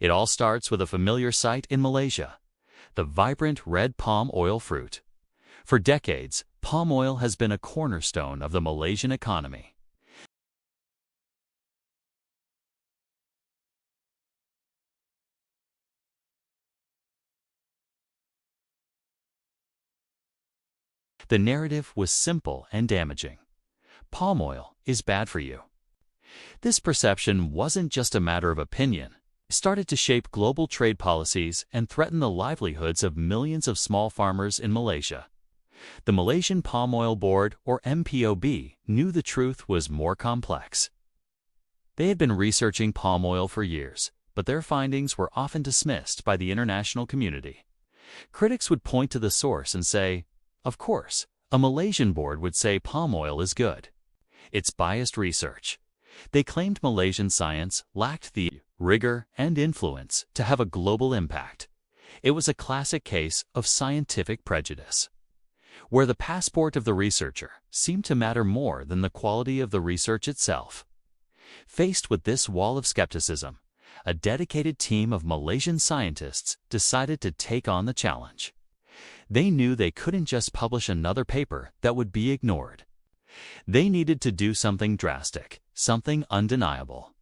It all starts with a familiar sight in Malaysia, the vibrant red palm oil fruit. For decades, palm oil has been a cornerstone of the Malaysian economy. The narrative was simple and damaging. Palm oil is bad for you. This perception wasn't just a matter of opinion. It started to shape global trade policies and threaten the livelihoods of millions of small farmers in Malaysia. The Malaysian Palm Oil Board, or MPOB, knew the truth was more complex. They had been researching palm oil for years, but their findings were often dismissed by the international community. Critics would point to the source and say, "Of course, a Malaysian board would say palm oil is good. It's biased research." They claimed Malaysian science lacked the rigor and influence to have a global impact. It was a classic case of scientific prejudice, where the passport of the researcher seemed to matter more than the quality of the research itself. Faced with this wall of skepticism, a dedicated team of Malaysian scientists decided to take on the challenge. They knew they couldn't just publish another paper that would be ignored. They needed to do something drastic, something undeniable.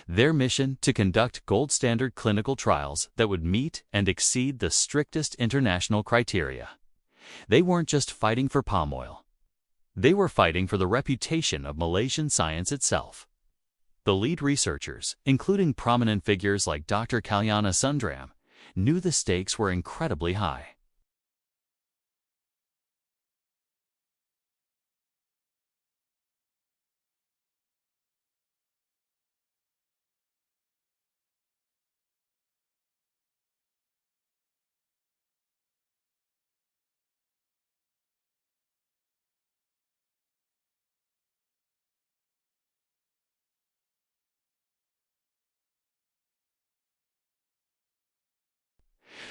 Their mission to conduct gold standard clinical trials that would meet and exceed the strictest international criteria. They weren't just fighting for palm oil. They were fighting for the reputation of Malaysian science itself. The lead researchers, including prominent figures like Dr. Kalyana Sundram, knew the stakes were incredibly high.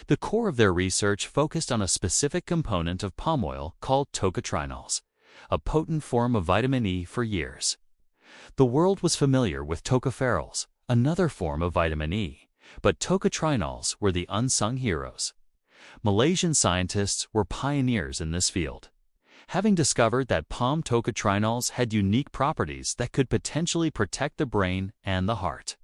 The core of their research focused on a specific component of palm oil called tocotrienols, a potent form of vitamin E for years. The world was familiar with tocopherols, another form of vitamin E, but tocotrienols were the unsung heroes. Malaysian scientists were pioneers in this field, having discovered that palm tocotrienols had unique properties that could potentially protect the brain and the heart.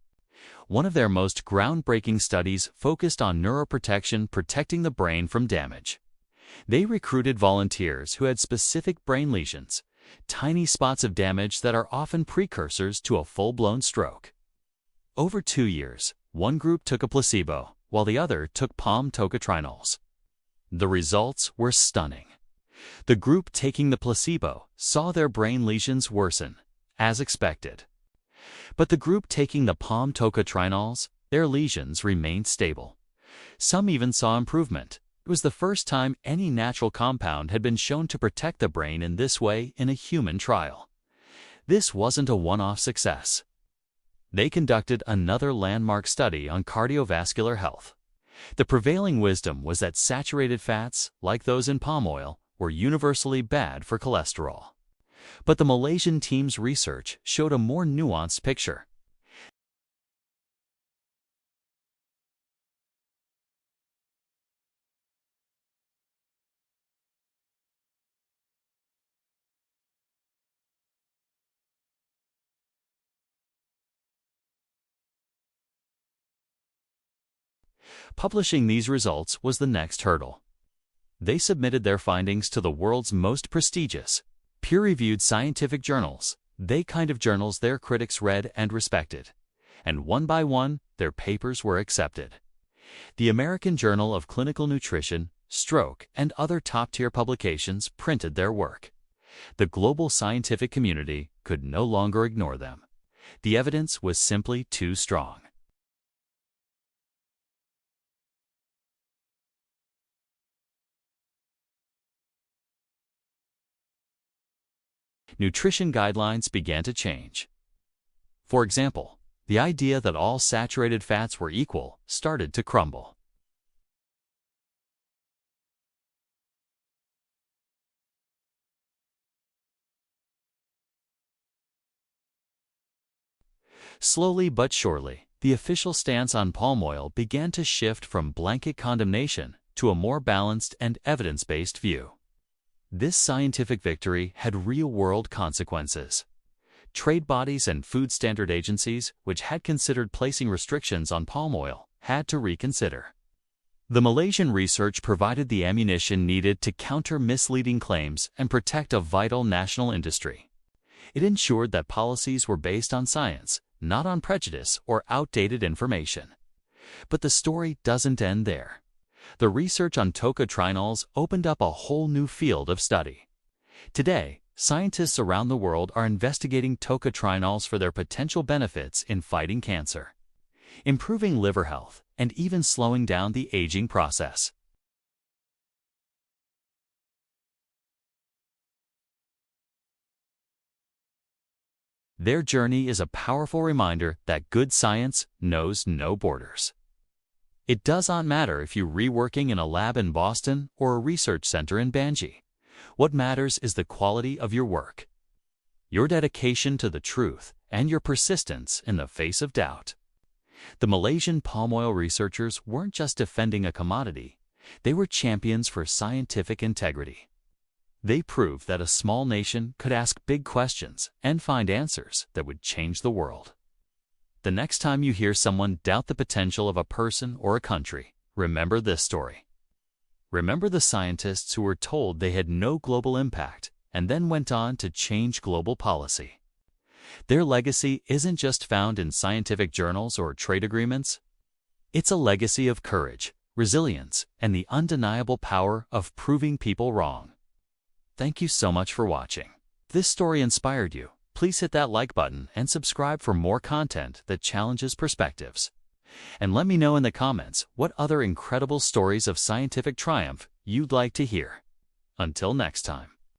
One of their most groundbreaking studies focused on neuroprotection, protecting the brain from damage. They recruited volunteers who had specific brain lesions, tiny spots of damage that are often precursors to a full-blown stroke. Over 2 years, one group took a placebo, while the other took palm tocotrienols. The results were stunning. The group taking the placebo saw their brain lesions worsen, as expected. But the group taking the palm tocotrienols, their lesions remained stable. Some even saw improvement. It was the first time any natural compound had been shown to protect the brain in this way in a human trial. This wasn't a one-off success. They conducted another landmark study on cardiovascular health. The prevailing wisdom was that saturated fats, like those in palm oil, were universally bad for cholesterol. But the Malaysian team's research showed a more nuanced picture. Publishing these results was the next hurdle. They submitted their findings to the world's most prestigious, peer-reviewed scientific journals, the kind of journals their critics read and respected. And one by one, their papers were accepted. The American Journal of Clinical Nutrition, Stroke, and other top-tier publications printed their work. The global scientific community could no longer ignore them. The evidence was simply too strong. Nutrition guidelines began to change. For example, the idea that all saturated fats were equal started to crumble. Slowly but surely, the official stance on palm oil began to shift from blanket condemnation to a more balanced and evidence-based view. This scientific victory had real-world consequences. Trade bodies and food standard agencies, which had considered placing restrictions on palm oil, had to reconsider. The Malaysian research provided the ammunition needed to counter misleading claims and protect a vital national industry. It ensured that policies were based on science, not on prejudice or outdated information. But the story doesn't end there. The research on tocotrienols opened up a whole new field of study. Today, scientists around the world are investigating tocotrienols for their potential benefits in fighting cancer, improving liver health, and even slowing down the aging process. Their journey is a powerful reminder that good science knows no borders. It does not matter if you're reworking in a lab in Boston or a research center in Bangi. What matters is the quality of your work, your dedication to the truth, and your persistence in the face of doubt. The Malaysian palm oil researchers weren't just defending a commodity, they were champions for scientific integrity. They proved that a small nation could ask big questions and find answers that would change the world. The next time you hear someone doubt the potential of a person or a country, remember this story. Remember the scientists who were told they had no global impact and then went on to change global policy. Their legacy isn't just found in scientific journals or trade agreements. It's a legacy of courage, resilience, and the undeniable power of proving people wrong. Thank you so much for watching. If this story inspired you, please hit that like button and subscribe for more content that challenges perspectives. And let me know in the comments what other incredible stories of scientific triumph you'd like to hear. Until next time.